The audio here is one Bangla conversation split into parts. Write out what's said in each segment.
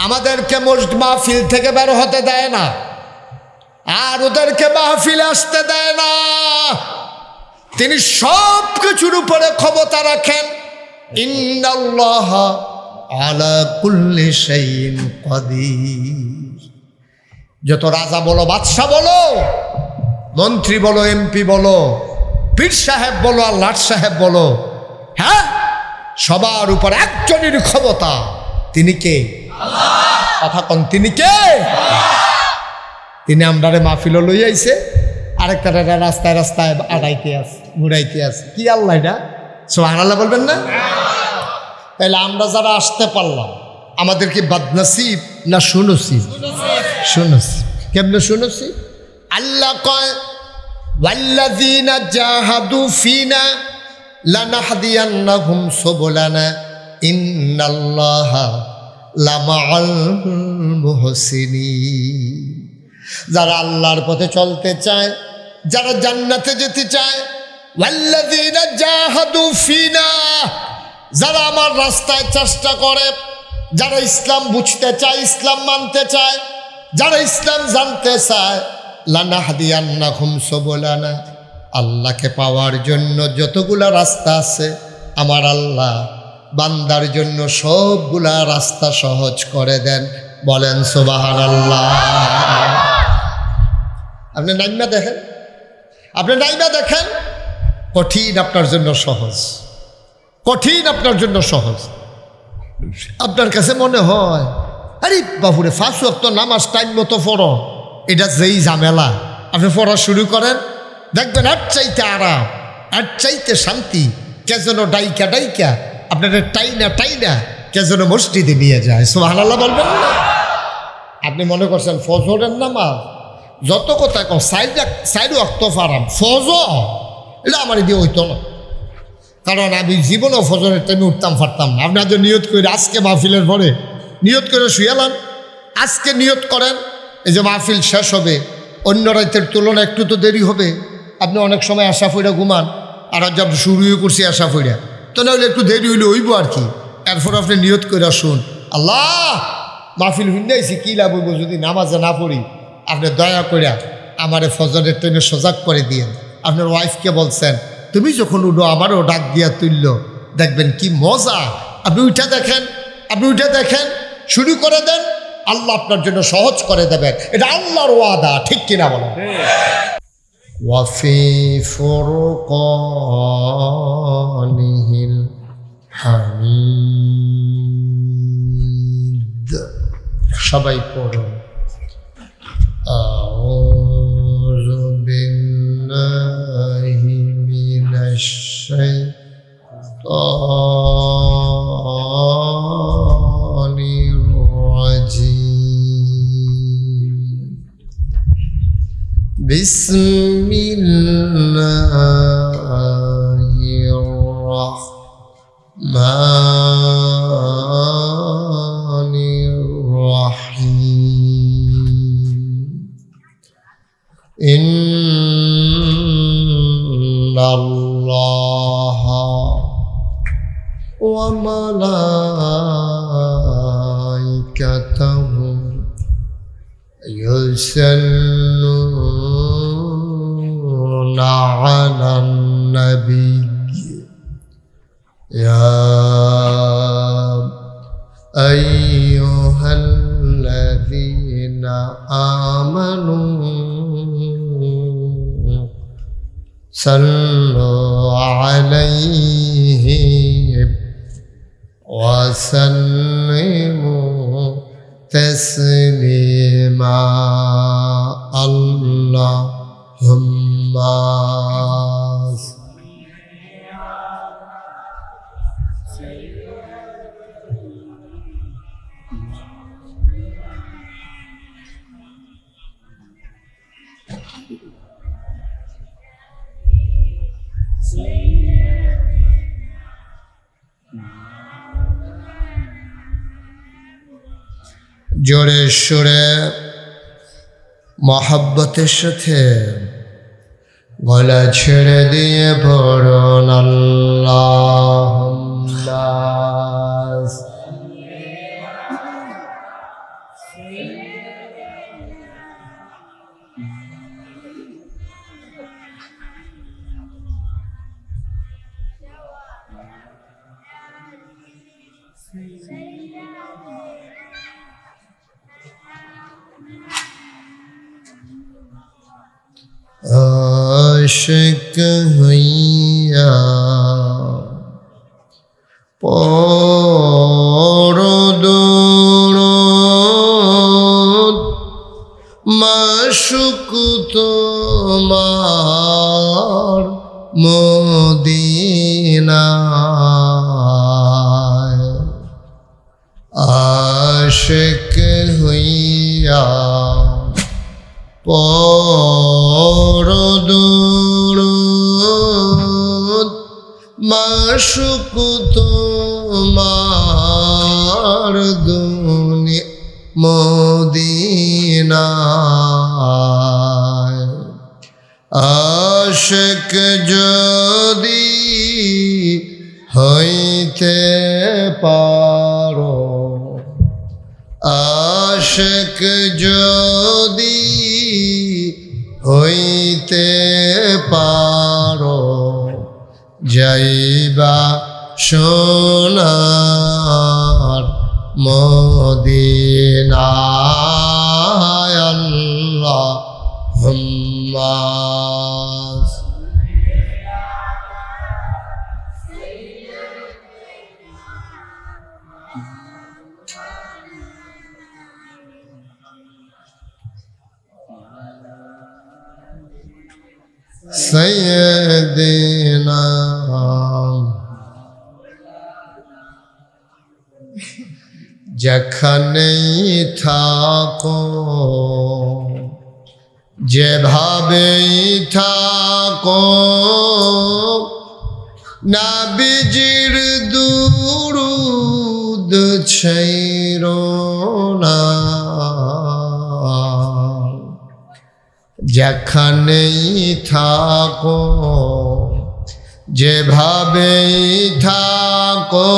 আমাদেরকে মসজিদ মাহফিল থেকে বের হতে দেয় না, আর ওদেরকে মাহফিলে আসতে দেয় না। তিনি সব কিছুর উপরে ক্ষমতা রাখেন। ইন্নাল্লাহা আলা কুল্লি শাইইন কাদির। যত রাজা বলো, বাদশা বলো, মন্ত্রী বলো, এমপি বলো, পীর সাহেব বলো, আর লাট সাহেব বলো, হ্যাঁ, সবার উপর একজনের ক্ষমতা। তিনি কে? কথা কন, তিনি কে? তিনি আমরারে মাহফিল লই আইছে, আরেকটা রাস্তায় রাস্তায় আড়াইতে আছে, ঘুরাইতে আছে। কি আল্লাহ এটা? সুবহানাল্লাহ বলবেন না? তাহলে আমরা যারা আসতে পারলাম, আমাদের কি বদনসিব না সুনসিব? সুনসিব। কেমনে সুনসিব? আল্লাহ কয় ওয়াল্লাযীনা জাহাদু ফিনা লানাহদিয়ান্নাহুম সুবুলানা ইন্নাল্লাহা লামাআল মুহসিনিন। যারা আল্লাহর পথে চলতে চায়, যারা জান্নাতে যেতে চায়, ওয়াল্লাযীনা জাহাদু ফিনা, যারা আমার রাস্তায় চেষ্টা করে, যারা ইসলাম বুঝতে চায়, ইসলাম মানতে চায়, যারা ইসলাম জানতে চায়, লানাহদিয়ান্নাহুম সুবুলানা, আল্লাহকে পাওয়ার জন্য যতগুলা রাস্তা আছে, আমার আল্লাহ বান্দার জন্য সবগুলা রাস্তা সহজ করে দেন। বলেন সুবহানাল্লাহ। আপনি নাইমা দেখেন, আপনি নাইমা দেখেন, কঠিন আপনার জন্য সহজ, কঠিন আপনার জন্য সহজ। আপনার কাছে মনে হয় আরে বাবুরে 5 ওয়াক্ত নামাজ টাইম মতো পড়ো, এটা যেই ঝামেলা। আপনি পড়া শুরু করেন, দেখবেন আর চাইতে আরাম, আর চাইতে শান্তি। কে যেন ডাইকা ডাইকা আপনাদের টাইনা টাইনা কে যেন মসজিদে নিয়ে যায়। সুবহানাল্লাহ বলবেন না? আপনি মনে করছেন ফজরের নামাজ যত কথা কম, 4 ওয়াক্ত আরাম, ফজর এটা আমার দিয়ে হইতো না, কারণ আমি জীবনেও ফজরের টাইমে উঠতাম পারতাম না। আপনাদের নিয়ত করে আজকে মাহফিলের পরে নিয়ত করে শুয়ালাম, আজকে নিয়ত করেন এই যে মাহফিল শেষ হবে, অন্য রাতের তুলনায় একটু তো দেরি হবে। আপনি অনেক সময় আশা ফইরা ঘুমান, আর আজ আপনি শুরুও করছি আশা ফইরা, তো নাহলে একটু দেরি হইলে হইব আর কি। এরপর আপনি নিয়ত করে শুন, আল্লাহ মাহফিল হুন্ডাইছি, কী লাভ হইব যদি নামাজে না পড়ি? আপনি দয়া করে আমারে ফজরের টাইমে সজাগ করে দিয়েন। আপনার ওয়াইফকে বলছেন তুমি যখন উঠো আমারও ডাক দিয়া তুলল, দেখবেন কি মজা। আপনি উঠে দেখেন, আপনি উঠে দেখেন, শুরু করে দেন, আল্লাহ আপনার জন্য সহজ করে দেবেন। এটা আল্লাহর ওয়াদা, ঠিক কিনা বলেন? ওয়াফি ফুরকানিহিল হামিদ। সবাই পড়ুন। আউযু বিল্লাহি মিনাশ শাইতানির রাজীম। বিসমিল্লাহির রাহমানির রাহিম। ইন্নাল্লাহা ওয়া মালাইকাতাহু ইউসাল্লুনা আলান নাবিয়্যি ইয়া আইয়ুহাল্লাযীনা আমানু সাল্লু আলাইহি ওয়া সাল্লিমু তাসলিমা। আল্লাহুম্মা জোরে সুরে মহব্বতের সাথে গলা ছেড়ে দিয়ে পড়ুন আল্লাহুম্মা আশিক হইয়া পরদুরুদ মাশুক তোমার মদিনায় আশিক হইয়া পরদুরুদ মাশুক তোমার দুনিয়া মদিনায় আশিক যদি হইতে পারো আশিক যদি হইতে পারো যাইবা সোনার মদিনায় আল্লাহুম্মা সাইয়্যিদিনা যেখানেই থাকো যেভাবেই থাকো নবীজির দুরূদ ছাইরো না যেখানেই থাকো যেভাবেই থাকো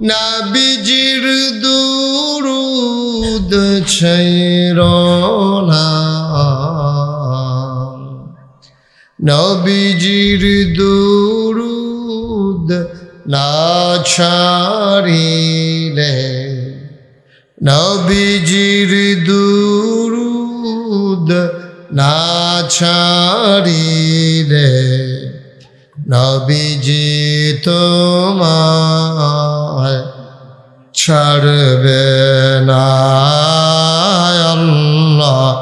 নবীজির দুরূদ ছাইরো না নবীজির দুরূদ না ছাড়িলে নবীজির দুরূদ না ছাড়িলে নবীজি তোমায় ছাড়বে না আল্লাহুম্মা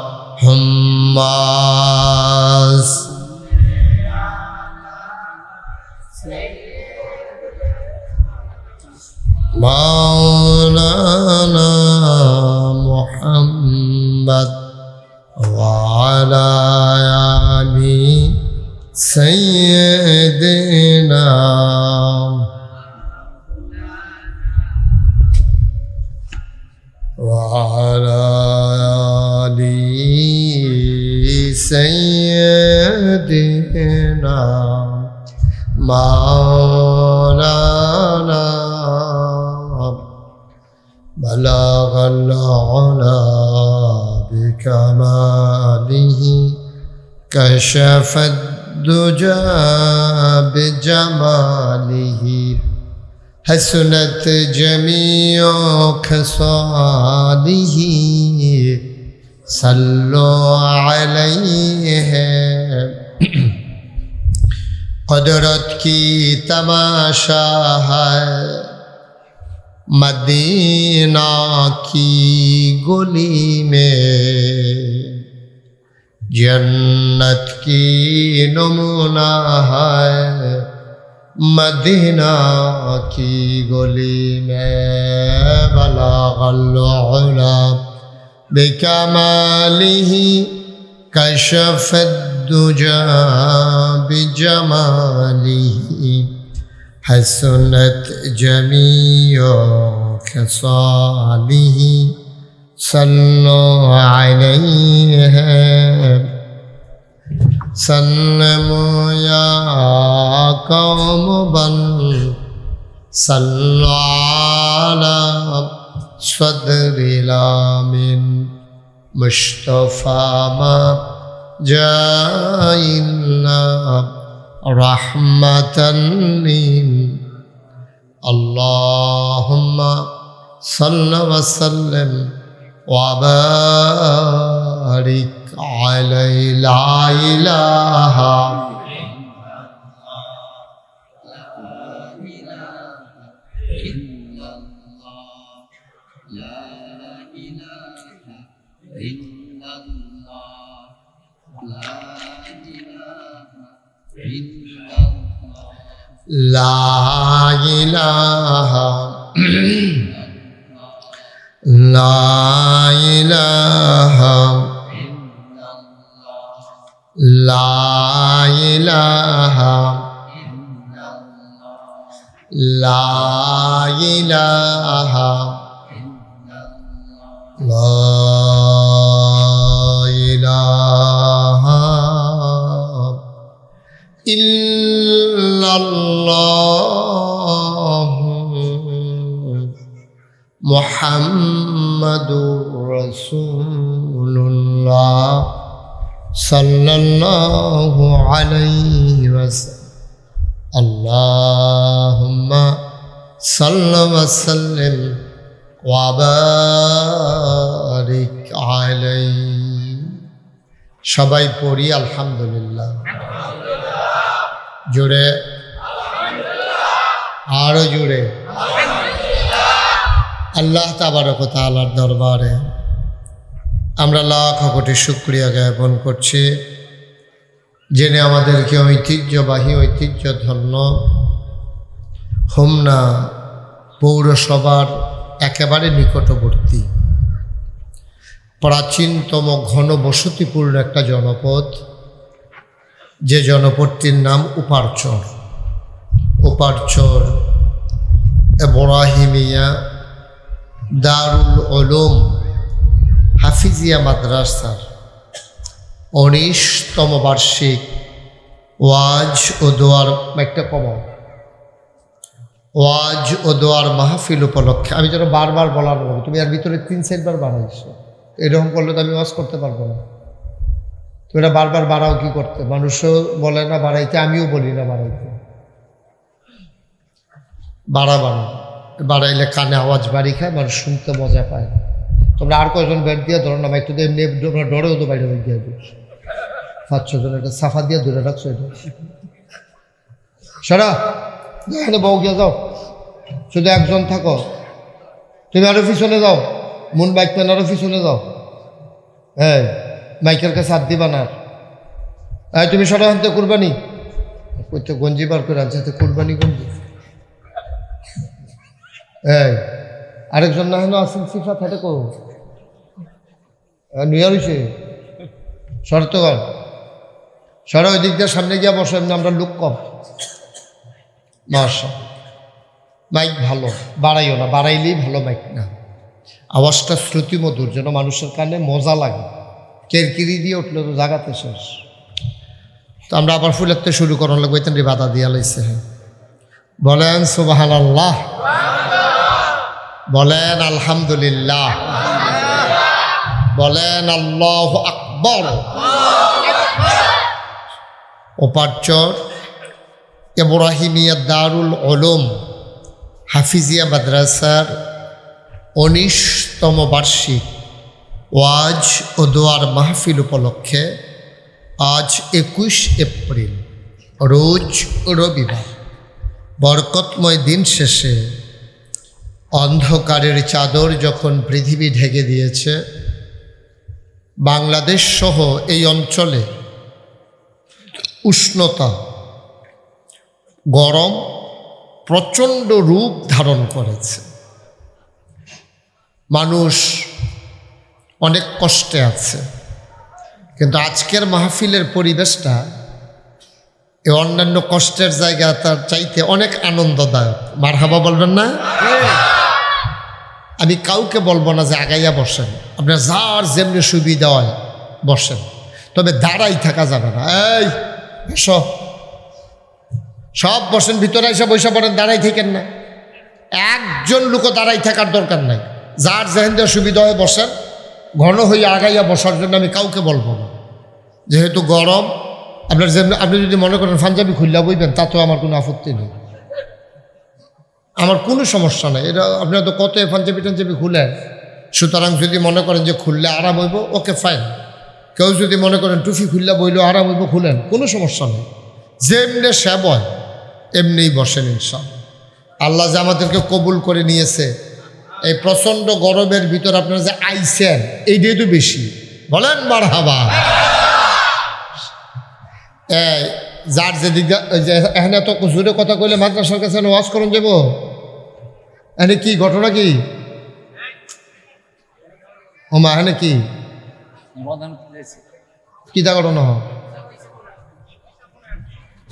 মাওলানা মুহাম্মদ ওয়া আলা আলি সাইয়্যিদিনা ওয়া আলা আলি সাইয়্যিদিনা মাওলানা বালাগাল উলা বিকামালিহি কাশাফাদ দুজা বিজামালিহি হাসনাত জামিউ খসালিহি সাল্লু আলাইহি कुदरत की तमाशा है मदीना की गली में जन्नत की नमूना है मदीना की गली में बलागल उला बिकमालिही कशफत दुजा बिजमालिही हसनत जमीउ खसालिही सल्लु अलैहि सल्लमु या कौम बल सल्लु अला सदरिल आमिन मुस्तफा मा जाइल्ला रहमतन लिल अल्लाहुम्मा सल्लि व सल्लिम व बारिक عليه لا إله لا إله لا إله لا إله لا إله لا إله إلا الله محمد رسول الله صلى الله عليه وسلم اللهم صل وسلم وبارك عليه সবাই পড়ি আলহামদুলিল্লাহ জোরে আরো জোরে আল্লাহ তাবারক ওয়া তাআলার দরবারে আমরা লাখ কোটি শুকরিয়া জ্ঞাপন করছি যিনি আমাদেরকে ঐতিহ্যবাহী ঐতিহ্যধন্য হোমনা পৌরসভার একেবারে নিকটবর্তী প্রাচীনতম ঘনবসতিপূর্ণ একটা জনপদ, যে জনপদটির নাম উপারচর। উপারচর ইব্রাহিমিয়া দারুল উলুম হাফিজিয়া মাদ্রাসার 19তম বার্ষিক ওয়াজ ও দোয়ার একটা কমাও ওয়াজ ও দোয়ার মাহফিল উপলক্ষে আমি যেন বারবার বলার বলবো, তুমি এর ভিতরে 3-4 বার বাড়াইছো, এরকম করলে তো আমি ওয়াজ করতে পারবো না। তুমি এটা বারবার বাড়াও কি করতে? মানুষও বলে না বাড়াইতে, আমিও বলি না বাড়াইতে। বাড়াইলে কানে আওয়াজ বাড়ি খায়, মানুষ শুনতে মজা পায়। তোমরা আর কয়জন বেড দিয়ে ধরো না, একটু এমনি তোমরা ডরেও তো বাইরে দিয়ে দিও 5-6 জন একটা সাফা দিয়ে ধরে রাখছো। এটা সারা এখানে বউ গিয়ে যাও, শুধু একজন থাকো, তুমি আরো পিছনে যাও, মন বাইক পেন আরো পিছনে যাও। হ্যাঁ, মাইকের কাছে হাত দিবা না। হ্যাঁ, তুমি সারা হাতে কুরবানি করতে গঞ্জি বার করে আনছে, কুরবানি গঞ্জি। এই আরেকজন না হলো আসেন সিফাত হাতে কো নিয়ে রয়েছে শর্তগণ সরা ওই দিক দিয়ে সামনে গিয়া বসো, এমনি আমরা লোক কম। মাশা মাইক ভালো, বাড়াইও না, বাড়াইলেই ভালো মাইক না, আওয়াজটা শ্রুতিমধুর যেন মানুষের কানে মজা লাগে। কেরকিরি দিয়ে উঠলে তো জাগাতে শেষ। তো আমরা আবার ফুলেরতে শুরু করার লাগবে, তেন বাধা দিয়া লাইছে। হ্যাঁ বলেন সুবহানাল্লাহ, বলেন আলহামদুলিল্লাহ, বলেন আল্লাহু আকবার। উপারচর ইব্রাহিমিয়া দারুল উলুম হাফিজিয়া মাদ্রাসার 19তম বার্ষিক ওয়াজ ও দোয়ার মাহফিল উপলক্ষে আজ 21 এপ্রিল রোজ রবিবার বরকতময় দিন শেষে অন্ধকারের চাদর যখন পৃথিবী ঢেকে দিয়েছে, বাংলাদেশ সহ এই অঞ্চলে উষ্ণতা গরম প্রচণ্ড রূপ ধারণ করেছে। মানুষ অনেক কষ্টে আছে, কিন্তু আজকের মাহফিলের পরিবেশটা এই অন্যান্য কষ্টের জায়গা তার চাইতে অনেক আনন্দদায়ক। মারহাবা বলবেন না? আমি কাউকে বলবো না যে আগাইয়া বসেন, আপনার যার যেমনি সুবিধা হয় বসেন, তবে দাঁড়াই থাকা যাবে না। এই বসো, সব বসেন, ভিতরে এসে বসে পড়েন, দাঁড়াই থাকেন না। একজন লোকও দাঁড়াই থাকার দরকার নাই, যার যেহেতু সুবিধা হয় বসেন। ঘন হয়ে আগাইয়া বসার জন্য আমি কাউকে বলবো না, যেহেতু গরম। আপনার যেমনি আপনি যদি মনে করেন পাঞ্জাবি খুললা বইবেন, তাতেও আমার কোনো আপত্তি নেই, আমার কোনো সমস্যা নেই। এটা আপনারা তো কত পাঞ্জাবি টাঞ্জাবি খুলেন, সুতরাং যদি মনে করেন যে খুললে আরাম হইব, ওকে ফাইন, কেউ যদি মনে করেন টুপি খুললা বইল আরাম হইব খুলেন, কোনো সমস্যা নেই। যেমনি সে বয় এমনিই বসেন ইনশাআল্লাহ। আল্লাহ যে আমাদেরকে কবুল করে নিয়েছে, এই প্রচণ্ড গরমের ভিতর আপনারা যে আইছেন এইটাই তো বেশি, বলেন মারহাবা। যার যেদিকে এখানে এত জোরে কথা কইলে মাদ্রাসার কাছে ওয়াজ করুন যাব, এখানে কি ঘটনা কি ও মা, এখানে কি তা ঘটনা?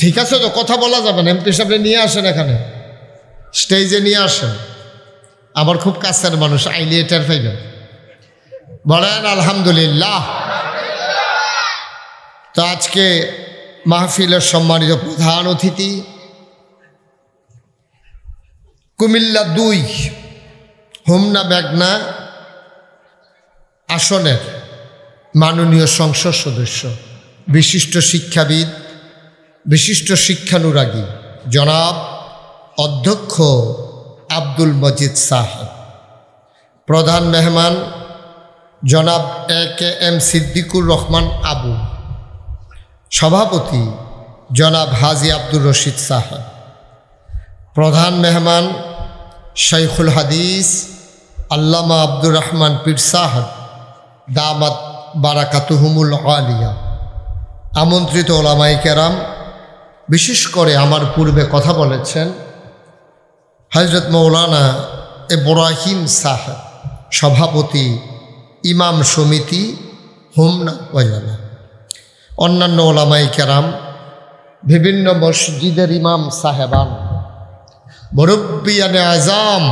ঠিক আছে তো, কথা বলা যাবে না, এমপি সাহেব নিয়ে আসেন, এখানে স্টেজে নিয়ে আসেন। আমার খুব কাছের মানুষ, আইলি এটার পাইবেন, বলেন আলহামদুলিল্লাহ। তো আজকে মাহফিলের সম্মানিত প্রধান অতিথি কুমিল্লা ২ হোমনা মেঘনা আসনের মাননীয় সংসদ সদস্য, বিশিষ্ট শিক্ষাবিদ, বিশিষ্ট শিক্ষানুরাগী জনাব অধ্যক্ষ আব্দুল মজিদ সাহেব, প্রধান মেহমান জনাব AKM সিদ্দিকুর রহমান আবু, সভাপতি জনাব হাজি আব্দুর রশিদ সাহেব, প্রধান মেহমান শাইখুল হাদিস আল্লামা আব্দুর রহমান পীর সাহেব দামাত বারাকাতুহুমুল আলিয়া, আমন্ত্রিত ওলামায়ে কেরাম, বিশেষ করে আমার পূর্বে কথা বলেছেন হযরত মৌলানা ইব্রাহিম সাহেব, সভাপতি ইমাম সমিতি হোমনা উপজেলা, অন্যান্য ওলামায়ে কেরাম, বিভিন্ন মসজিদের ইমাম সাহেবান, মুরব্বিয়ানে আজম,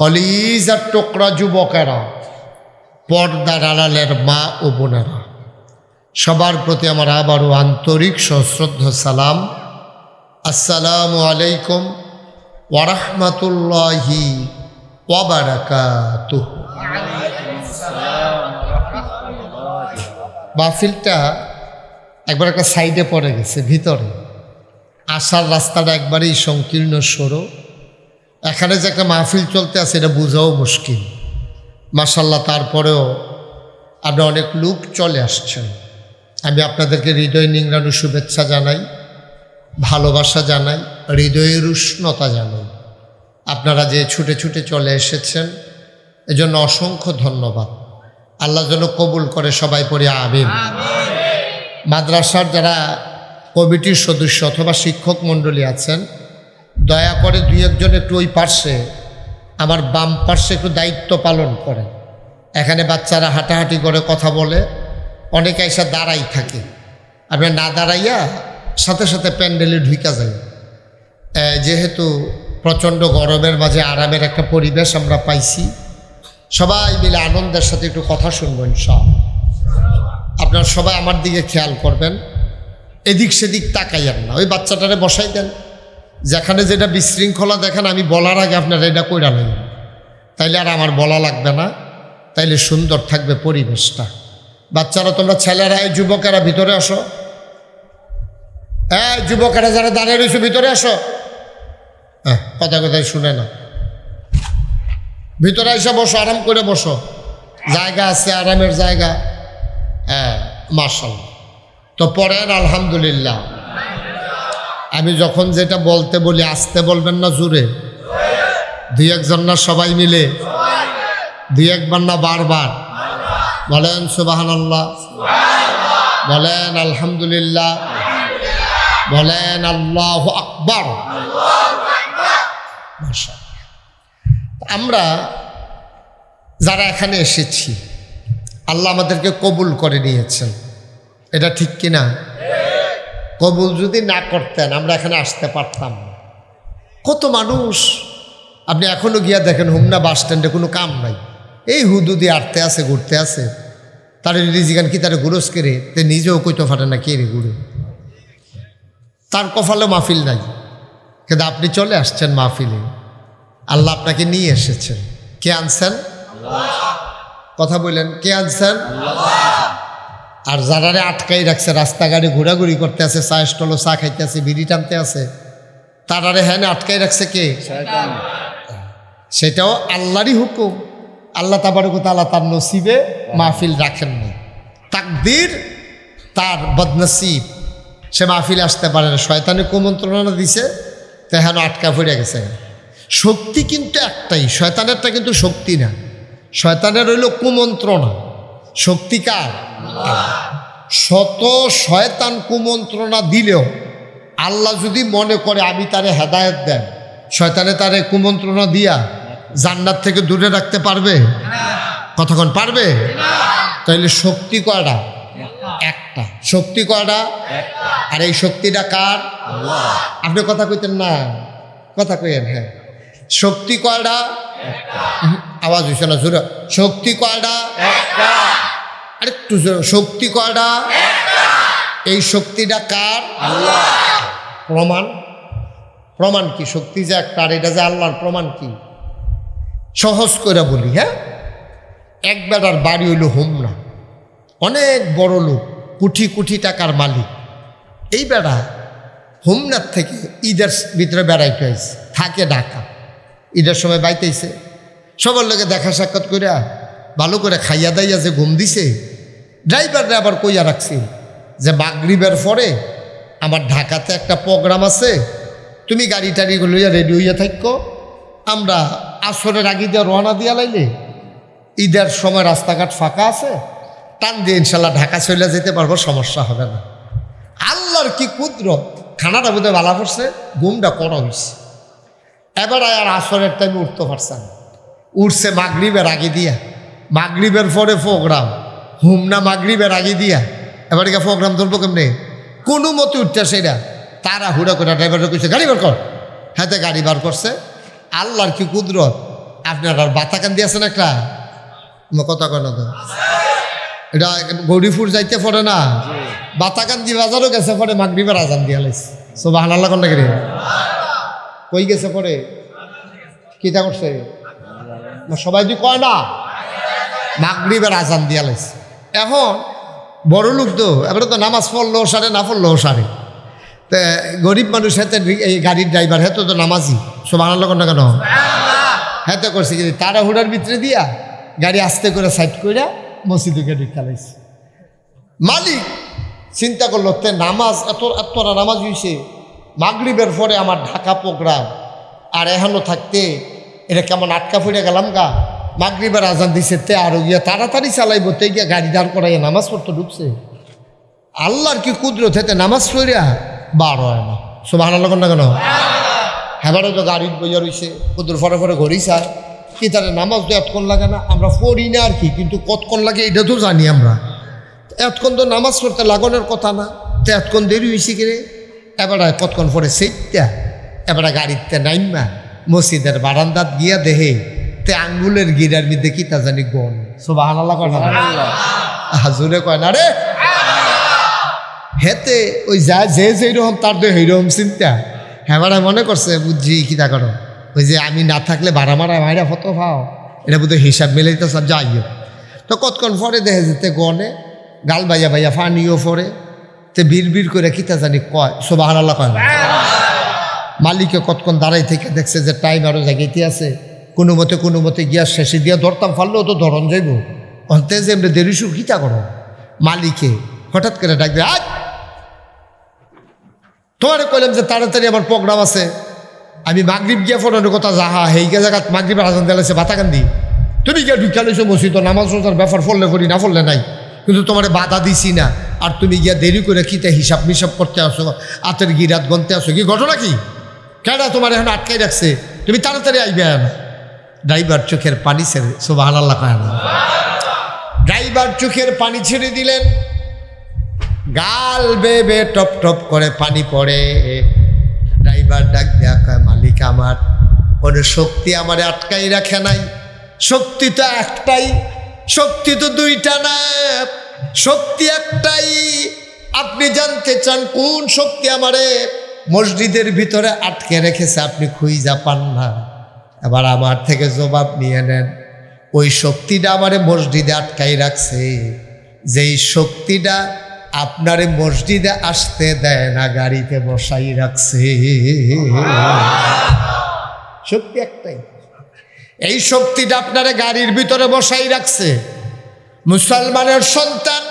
কলিজার টুকরা যুবকেরা, পর্দার আড়ালের মা ও বোনেরা, সবার প্রতি আমার আবারও আন্তরিক সশ্রদ্ধ সালাম। আসসালামু আলাইকুম ওয়া রাহমাতুল্লাহি ওয়া বারাকাতুহু। মাহফিলটা একবার একটা সাইডে পড়ে গেছে, ভিতরে আসার রাস্তাটা একবারেই সংকীর্ণ সরু। এখানে যে একটা মাহফিল চলতে আছে এটা বোঝাও মুশকিল। মাশাল্লাহ, তারপরেও আপনি অনেক লোক চলে আসছেন। আমি আপনাদেরকে হৃদয় নিংড়ানো শুভেচ্ছা জানাই, ভালোবাসা জানাই, হৃদয়ের উষ্ণতা জানাই। আপনারা যে ছুটে ছুটে চলে এসেছেন এজন্য অসংখ্য ধন্যবাদ। আল্লাহ যেন কবুল করে, সবাই পড়ে আমিন। মাদ্রাসার যারা কমিটির সদস্য অথবা শিক্ষক মণ্ডলী আছেন, দয়া করে ২-১ একটু ওই পার্শ্বে, আমার বাম পার্শ্বে একটু দায়িত্ব পালন করেন। এখানে বাচ্চারা হাঁটাহাঁটি করে কথা বলে, অনেকে এসে দাঁড়াই থাকে, আপনি না দাঁড়াইয়া সাথে সাথে প্যান্ডেলে ঢুকা যায়। যেহেতু প্রচণ্ড গরমের মাঝে আরামের একটা পরিবেশ আমরা পাইছি, সবাই মিলে আনন্দের সাথে একটু কথা শুনবো ইনশাআল্লাহ। আপনারা সবাই আমার দিকে খেয়াল করবেন, এদিক সেদিক তাকাইয়েন না। ওই বাচ্চাটারে বসাই দেন, যেখানে যেটা বিশৃঙ্খলা দেখেন আমি বলার আগে আপনারা এটা কইরা নেবেন, তাইলে আর আমার বলা লাগবে না, তাইলে সুন্দর থাকবে পরিবেশটা। বাচ্চারা, তোমরা ছেলেরা, এই যুবকেরা ভিতরে আসো, যুবকেরা যারা দাঁড়িয়ে রয়েছে ভিতরে আসো। কথা কথাই শুনে না, ভিতরে এসে বসো, আরাম করে বসো, জায়গা আছে, আরামের জায়গা। মাশাআল্লাহ। তো পড়েন আলহামদুলিল্লাহ। আমি যখন যেটা বলতে বলি আস্তে বলবেন না, জোরে। ২-১ জন না, সবাই মিলে ২-১ বার না, বারবার বলেন সুবহানাল্লাহ, বলেন আলহামদুলিল্লাহ, বলেন আল্লাহু আকবার। আমরা যারা এখানে এসেছি, আল্লাহ আমাদেরকে কবুল করে নিয়েছেন, এটা ঠিক কিনা? কবুল যদি না করতেন আমরা এখানে আসতে পারতাম না। কত মানুষ, আপনি এখনো গিয়া দেখেন হোমনা বাস স্ট্যান্ডে কোনো কাম নাই, এই হুদুদি আটতে আছে, ঘুরতে আছে, তার রিজিগান কি তারা ঘুরোস কে রে, তে নিজেও কইতে পারে না কে রে ঘুরে, তার কপালে মাহফিল নাই। কিন্তু আপনি চলে আসছেন মাহফিলে, আল্লাহ আপনাকে নিয়ে এসেছেন। কে আনছেন? কথা বললেন, কে আনছেন? আর যারারে আটকাই রাখছে, রাস্তাঘাটে ঘোরাঘুরি করতে আছে, চা স্টলও চা খাইতে আছে, বিড়ি টানতে আছে, তারারে হ্যাঁ আটকাই রাখছে কে? সেটাও আল্লাহরই হুকুম। আল্লাহ তাবারক ওয়া তাআলা তার নসিবে মাহফিল রাখেন না। তাকদীর, তার বদনসিব, সে মাহফিলে আসতে পারে না, শয়তানে কুমন্ত্রণা দিছে, তেহানো আটকা পড়ে গেছে। শক্তি কিন্তু একটাই, শয়তানেরটা কিন্তু শক্তি না, শয়তানের হইল কুমন্ত্রণা। শক্তি কার? শত শয়তান কুমন্ত্রণা দিলেও আল্লাহ যদি মনে করে আমি তারে হেদায়েত দেন, শয়তানে তারে কুমন্ত্রণা দিয়া জান্নাত থেকে দূরে রাখতে পারবে? কতক্ষণ পারবে? তাইলে শক্তি কয়টা? একটা। শক্তি কয়টা? আর এই শক্তিটা কার? আপনি কথা কইতেন না, কথা কইেন। হ্যাঁ, শক্তি কয়টা? আওয়াজ হইছে না জোরে। শক্তি কয়টা? আরেকটু জোরে। শক্তি কয়টা? এই শক্তিটা কার? আল্লাহ। প্রমাণ? প্রমাণ কি? শক্তি যে একটা, আর এটা যে আল্লাহর, প্রমাণ কি? সহজ করে বলি। হ্যাঁ, এক বেটার বাড়ি হইল হোমনা, অনেক বড় লোক, কোটি কোটি টাকার মালিক। এই বেড়া হোমনার থেকে ঈদের ভিতরে বেড়াইতে হয়েছে, থাকে ঢাকা। ঈদের সময় বাইতেছে, সবার লোকে দেখা সাক্ষাৎ করিয়া ভালো করে খাইয়া দাইয়া যে ঘুম দিছে, ড্রাইভাররা আবার কইয়া রাখছি যে মাগরিবের পরে আমার ঢাকাতে একটা প্রোগ্রাম আছে, তুমি গাড়ি টাড়ি লইয়া রেডি হইয়া থাকো, আমরা আসরের আগে দিয়ে রওনা দিয়া লাইলে ঈদের সময় রাস্তাঘাট ফাঁকা আছে, টান দিয়ে ইনশাল্লাহ ঢাকা চলে যেতে পারবো, সমস্যা হবে না। আল্লাহর কি কুদরত, খানাটা বোধহয় বালা পড়ছে, ঘুমটা করা হয়েছে। এবার আর আসরের টাইমে উঠতে পারছে না, উঠছে মাগরিবের আগে দিয়া। মাগরিবের পরে প্রোগ্রাম, হুমনা মাগরিবের আগে দিয়া। এবার গিয়ে প্রোগ্রাম ধরবো কেমনে? কোনো মতে উঠতে সেটা তারা হুড়া করে ড্রাইভারটা কইছে গাড়ি বার কর। হাতে গাড়ি বার করছে। আল্লাহর কি কুদরত। আপনার আর বাতাকান দিয়েছেন একটা কথা কেন তো, এটা গৌরীপুর যাইতে পড়ে না, বাতাকান্দি বাজারও গেছে পরে মাগরিবের আজান দিয়া লাইছে। সুবহানাল্লাহ কোন লাগে কই গেছে পরে কিতা করছে না, সবাই যদি কয় না, মাগরিবের আজান দিয়া লাইছে। এখন বড় লোক তো, এবারে তো নামাজ পড়লেও সারে, না পড়লেও সারে। তো গরিব মানুষ হাতে এই গাড়ির ড্রাইভার হেতো তো নামাজি, সুবহানাল্লাহ কোন কেন হেতে করছে কি তারা হুড়ার ভিতরে দিয়া গাড়ি আস্তে করে সাইড করে মসজিদে গাড়ি খেলাইছে। মালিক চিন্তা করলো, তে নামাজ এতটা নামাজ হয়েছে, মাগরিবের পরে আমার ঢাকা প্রোগ্রাম, আর এখনও থাকতে এটা কেমন আটকা পড়ে গেলাম গা। মাগরিবের আজান দিছে, তে আরো গিয়া তাড়াতাড়ি চালাইব, তে গিয়া গাড়ি দাঁড় করাইয়া নামাজ পড়তে ঢুকছে। আল্লাহর কি কুদরত, হেতে নামাজ পড়িয়া বার হয় না। সুবহানাল্লাহ কোন কেন? হেবারও তো গাড়ির বইয়া রয়েছে, কুদুর ফরে ফরে ঘড়ি চায় কি, তারা নামাজ তো এতক্ষণ লাগে না, আমরা পড়ি না আর কি, কিন্তু কতক্ষণ লাগে এটা তো জানি আমরা। এতক্ষণ তো নামাজ পড়তে লাগানোর কথা না, তো এতক্ষণ দেরি হয়েছে কিরে। এবারে কতক্ষণ পরে সেইটা এবারে গাড়িতে নাইমা মসজিদের বারান্দাত গিয়া দেহে তে আঙ্গুলের গিরার মধ্যে কি তা জানি গন। সুবহানাল্লাহ কয় না? হাজুরে কয় না রে। হেতে ওই যা যে যেরকম তার তো সেইরকম চিন্তা। হেবারা মনে করছে বুঝছি কিতা করো, ওই যে আমি না থাকলে ভাড়া মারা মাইরা ফটো পাও, এটা বোধহয় হিসাব মেলাইতে সব যাইও। তো কতক্ষণ পরে দেখে যেতে গনে গাল বাইয়া বাইয়া ফানিও পরে, তে বীর করে কিতা জানি কয়। সুবহানাল্লাহ কয় না? মালিকে কতক্ষণ দাঁড়াই থেকে দেখছে যে টাইম আরও জায়গাতে আছে, কোনো মতে গিয়া শেষে দিয়া ধরতাম, ফারলেও তো ধরন যাইব, অন্তে যে এমনি দেরি শুরু কিতা করো। মালিকে হঠাৎ করে ডাকবে, আজ তোমারে কইলাম যে তাড়াতাড়ি আমার প্রোগ্রাম আছে, আমি মাগরিব গিয়া ফোনের কথা যাহা হেইকে জায়গাত মাগরিবের আজান দিয়েছে বাতাকান্দি, তুমি গিয়া ঢুকালেছো মসজিদ, নামাজ রোজার ব্যাপার ফললে করি না ফললে নাই, কিন্তু তোমারে বাধা দিছি না, আর তুমি গিয়া দেরি করে কিতে হিসাব মিসাব করতে আসো, আতের গিরাত গনতে আসো, কি ঘটনা কি? কেডা তোমার এখন আটকাই রাখছে, তুমি তাড়াতাড়ি আইবে না। ড্রাইভার চোখের পানি ছেড়ে, সুবহানাল্লাহ কয় না? ড্রাইভার চোখের পানি ছেড়ে দিলেন, গাল বেবে টপ টপ করে পানি পড়ে। ড্রাইভার ডাক দেয়া কয়, মালিক আমার কোনো শক্তি আমারে আটকাই রাখে নাই, শক্তি তো একটাই, শক্তি তো দুইটা না, শক্তি একটাই। আপনি জানতে চান কোন শক্তি আমারে মসজিদের ভিতরে আটকে রেখেছে, আপনি খুঁজা পান না, এবার আমার থেকে জবাব নিয়ে নেন। ওই শক্তিটা আমারে মসজিদে আটকাই রাখছে, যেই শক্তিটা আপনারে মসজিদে আসতে দেয় না, গাড়িতে বসাই রাখছে। শক্তি একটাই, এই শক্তিটা আপনারে গাড়ির ভিতরে বসাই রাখছে। মুসলমানের সন্তান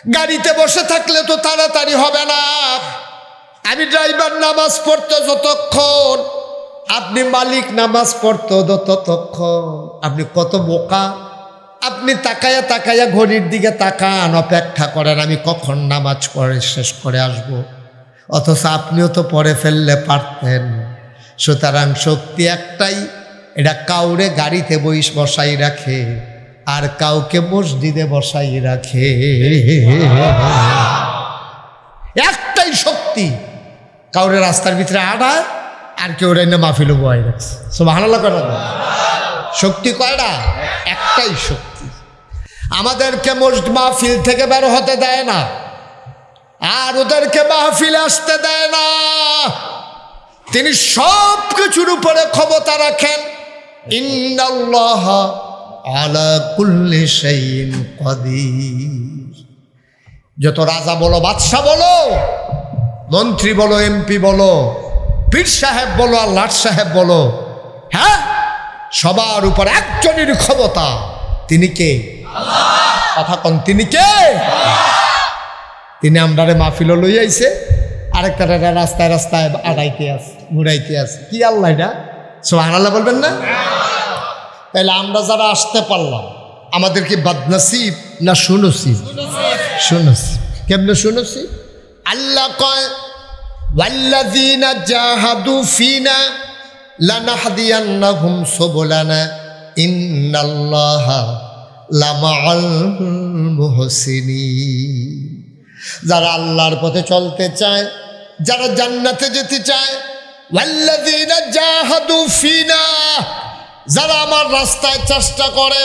গাড়িতে বসে থাকলে তো তাড়াতাড়ি হবে না। আমি ড্রাইভার নামাজ পড়তো যতক্ষণ, আপনি মালিক নামাজ পড়তো ততক্ষণ। আপনি কত বোকা! আপনি তাকায়া তাকায়া ঘড়ির দিকে তাকান, অপেক্ষা করেন আমি কখন নামাজ পড়ে শেষ করে আসব, অথচ আপনিও তো পড়ে ফেললে পারতেন। সুতরাং শক্তি একটাই, এটা কাউরে গাড়িতে বসাই রাখে আর কাউকে মসজিদে বসাই রাখে। একটাই শক্তি, কাউরে রাস্তার ভিতরে আড়ায় আর কেউ রেনে মাহফিলও বয় রাখছে। সুবহানাল্লাহ করা শক্তি কয়টা? একটাই শক্তি। আমাদেরকে মাহফিল থেকে বের হতে দেয় না, আর ওদেরকে মাহফিলে আসতে দেয় না। তিনি সব কিছুর উপরে ক্ষমতা রাখেন। ইন্নাল্লাহ আলা কুল্লি শাইইন কাদির। যত রাজা বলো, বাদশা বলো, মন্ত্রী বলো, এমপি বলো, পীর সাহেব বলো আর লাট সাহেব বলো, হ্যাঁ, সবার উপর একজনের ক্ষমতা। তিনি কে? কথা কন, তিনি কে? তিনি আমরারে মাহফিল লই আইছে, আরেকটা রাস্তায় রাস্তায় আড়াইতে আছে, ঘুরাইতে আছে। কি আল্লাহ এটা? সুবহানাল্লাহ বলবেন না? তাহলে আমরা যারা আসতে পারলাম, আমাদের কি বদনসিব না সুনসিব? সুনসিব। কেমনে সুনসিব? আল্লাহ কয় ওয়াল্লাযীনা জাহাদু ফিনা লানাহদিয়ান্নাহুম সুবুলানা ইন্নাল্লাহা লামাআল মুহসিনিন। যারা আল্লাহর পথে চলতে চায়, যারা জান্নাতে যেতে চায়, ওয়াল্লাযীনা জাহাদু ফিনা, যারা আমার রাস্তায় চেষ্টা করে,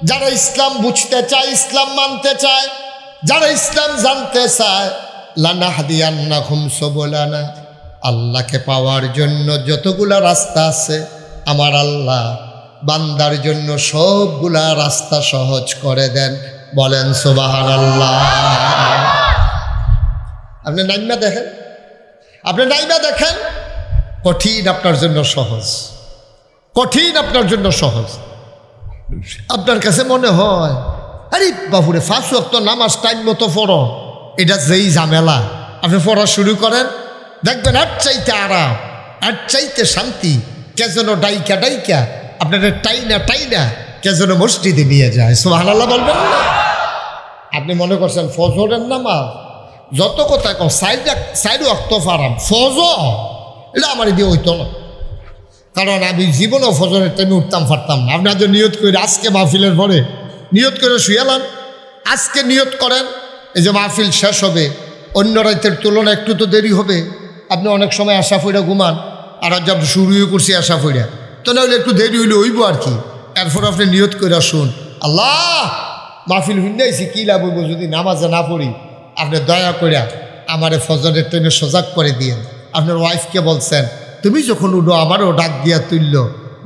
যারা ইসলাম বুঝতে চায়, ইসলাম মানতে চায়, যারা ইসলাম জানতে চায়, লানাহদিয়ান্নাহুম সুবুলানা, আল্লাহকে পাওয়ার জন্য যতগুলা রাস্তা আছে, আমার আল্লাহ বান্দার জন্য সবগুলা রাস্তা সহজ করে দেন। বলেন সুবহানাল্লাহ। আপনি নাইমা দেখেন, আপনি নাইমা দেখেন, কঠিন আপনার জন্য সহজ, কঠিন আপনার জন্য সহজ। আপনার কাছে মনে হয় আরে বাবুরে 5 ওয়াক্ত নামাজ টাইম মতো পড়ো, এটা যেই ঝামেলা। আপনি পড়া শুরু করেন, দেখবেন আর চাইতে আরাম, আর চাইতে শান্তি। কে যেন ডাইকা ডাইকা আপনাদের টাইনা টাইনা কে যেন মসজিদে নিয়ে যায়। সুবহানাল্লাহ বলবেন না? আপনি মনে করছেন ফজরের নামাজ যত কথা কম, সাইড ওয়াক্ত পারাম, ফজর এটা আমার দিয়ে হইতো না, কারণ আমি জীবনেও ফজরের টাইমে উঠতাম পারতাম না। আপনি আজ নিয়ত করে আজকে মাহফিলের পরে নিয়ত করে শুয়ালাম, আজকে নিয়ত করেন এই যে মাহফিল শেষ হবে, অন্য রাতের তুলনায় একটু তো দেরি হবে। আপনি অনেক সময় আশা ফইরা ঘুমান, আর আজ আপনি শুরুই করছি আশা ফইরা, তো না হলে একটু দেরি হইলে হইব আর কি। এরপর আপনি নিয়ত করে শুন, আল্লাহ মাহফিল হুন্ডাইছি, কী লাভ হইব যদি নামাজে না পড়ি, আপনি দয়া করে আমারে ফজরের টাইমে সজাগ করে দিয়েন। আপনার ওয়াইফকে বলছেন তুমি যখন উঠো আমারও ডাক দিয়া তুলল,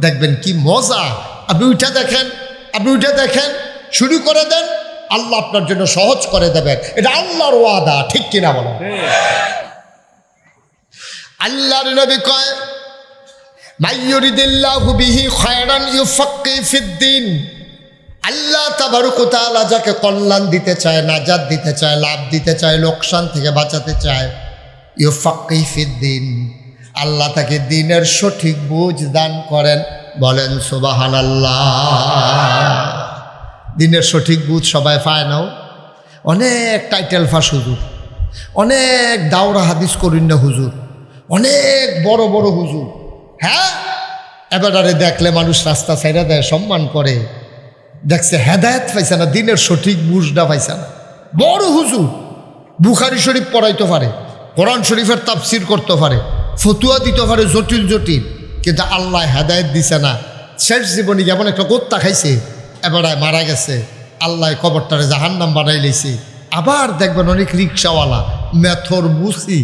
দেখবেন কি মজা। আপনি উঠে দেখেন, আপনি উঠে দেখেন, শুরু করে দেন, আল্লাহ আপনার জন্য সহজ করে দেবেন। এটা আল্লাহর ওয়াদা, ঠিক কিনা বলেন? আল্লাহর নবী কয় মাইয়ুরিদিল্লাহু বিহি খায়রান ইউফাক্কিহু ফিদ্দিন। আল্লাহ তাবারক ওয়া তাআলা যাকে কল্যাণ দিতে চায়, নাজাত দিতে চায়, লাভ দিতে চায়, লোকসান থেকে বাঁচাতে চায়, ইউফাক্কিহু ফিদ্দিন, আল্লাহ তাকে দিনের সঠিক বুঝ দান করেন। বলেন সুবহানাল্লাহ। দিনের সঠিক বুঝ সবাই পায় নাও। অনেক টাইটেল ফাঁস হুজুর, অনেক দাওরা হাদিস করিন না হুজুর, অনেক বড় বড় হুজুর, হ্যাঁ, এবারে দেখলে মানুষ রাস্তা ছাইড়া দেয়, সম্মান করে। দেখছে হেদায়েত পাইছে না, দিনের সঠিক বুঝটা পাইছে না। বড় হুজুর বুখারী শরীফ পড়াইতে পারে, কোরআন শরীফের তাফসির করতে পারে, ফতুয়া দিতে পারে জটিল জটিল, কিন্তু আল্লাহ হেদায়েত দিছে না। শেষ জীবনে যেমন একটা গোত্তা খাইছে, এবারে মারা গেছে, আল্লাহ কবরটারে জাহান্নাম বানাই লেছে। আবার দেখবেন অনেক রিক্সাওয়ালা, মেথর, বুসি,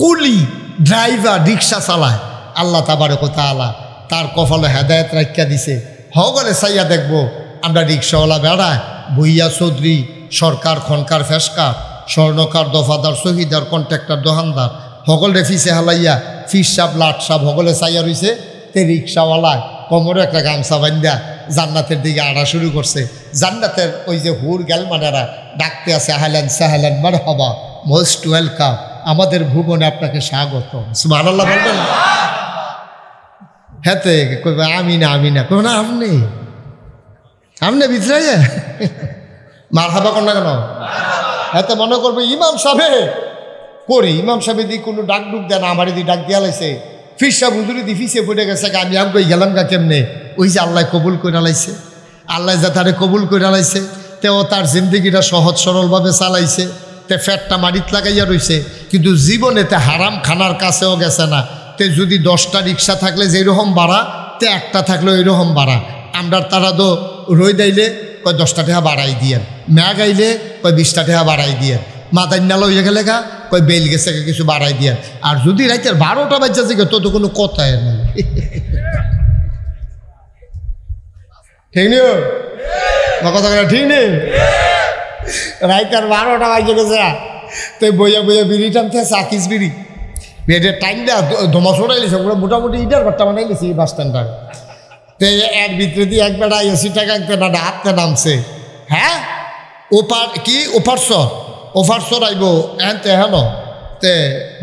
কুলি, ড্রাইভার রিক্সা চালায়, আল্লাহ তাবারক ওয়া তাআলা তার কপালে হেদায়েত রাখিয়া দিছে। হগলে চাইয়া দেখবো আমরা রিক্সাওয়ালা বেড়ায়, বইয়া চৌধুরী, সরকার, খনকার, ফেসকার, স্বর্ণকার, দফাদার, শহীদার, কন্ট্রাক্টর, দোকানদার, হগলে ফিসে হালাইয়া ফিস সাপ, লাট সাপ হগলে চাইয়া রইছে। তে রিক্সাওয়ালায় কোমরে একটা গামছা বান্ধা জান্নাতের দিকে আড়া শুরু করছে। জান্নাতের ওই যে হুর গেলমানেরা ডাকতে আছে, আহলান সাহলান মারহাবা, মোস্ট ওয়েলকাম, আমাদের ভুবনে আপনাকে স্বাগতম। সুবহানাল্লাহ বলবেন। হেতে কইবে আমি না কইবে না আপনি ভিতরে মারহাবা কর না কেন? হেতে মনে করবে ইমাম সাহেব করি, ইমাম সাহেব দি কোনো ডাক ডুক দেন, আমার দি ডাক দিয়া লাইছে, ফিরসা হুজুরি দি ফিসে পড়ে গেছে, আমি আগে গেলাম গা কেমনে? ওই যে আল্লাহ কবুল করে লাইছে, আল্লাহ যা তারে কবুল করে লাইছে, তেও তার জিন্দগিটা সহজ সরলভাবে চালাইছে, তে ফ্যাটটা মাটিত লাগাইয়া রইছে, কিন্তু জীবনে তে হারাম খানার কাছেও গেছে না। তে যদি 10টা রিক্সা থাকলে যেরকম ভাড়া, তে একটা থাকলে ওইরকম ভাড়া। আমরা তারা তো রই দাইলে কয় 10টা টাকা বাড়াই দিয়েন, ম্যাগ আইলে কয় 20টা টাকা বাড়াই দিয়েন, মাদান্না লইয়া গেলে গা কয় বেল গেছে কিছু বাড়াই দিয়েন। আর যদি রাইতের 12টা বাচ্চা থেকে তো কোনো কথাই নাই। ঠিক নিও কথা ঠিক নেই, রাইতের 12টা বাজে গেছে, তো বইয়া বিড়ি টানতে চাকিস বিড়ি বেডের টাইম দেওয়া ধোমা ছড়াই লিছে, ওগুলো মোটামুটি ইটার ঘরটা বানাই লিছি বাস স্ট্যান্ডার। তো এর ভিতরে দিয়ে এক বেড়া 80 টাকা একটা হাতে নামছে। হ্যাঁ ওপার কি ওপার সর আইব এনতে হেন, তে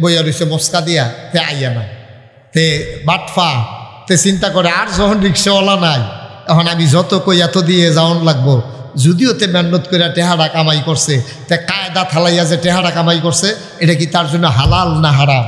বইয়া রইছে মস্কা দিয়া, তে আইয়া না, তে বাটফা, তে চিন্তা করে আর যখন রিক্সাওয়ালা নাই, এখন আমি যত কই এত দিয়ে যাওয়ান লাগবো। যদিও তে মেহনত করে টেহারা কামাই করছে, তে কায়দা থালাইয়া যে টেহারা কামাই করছে, এটা কি তার জন্য হালাল না হারাম?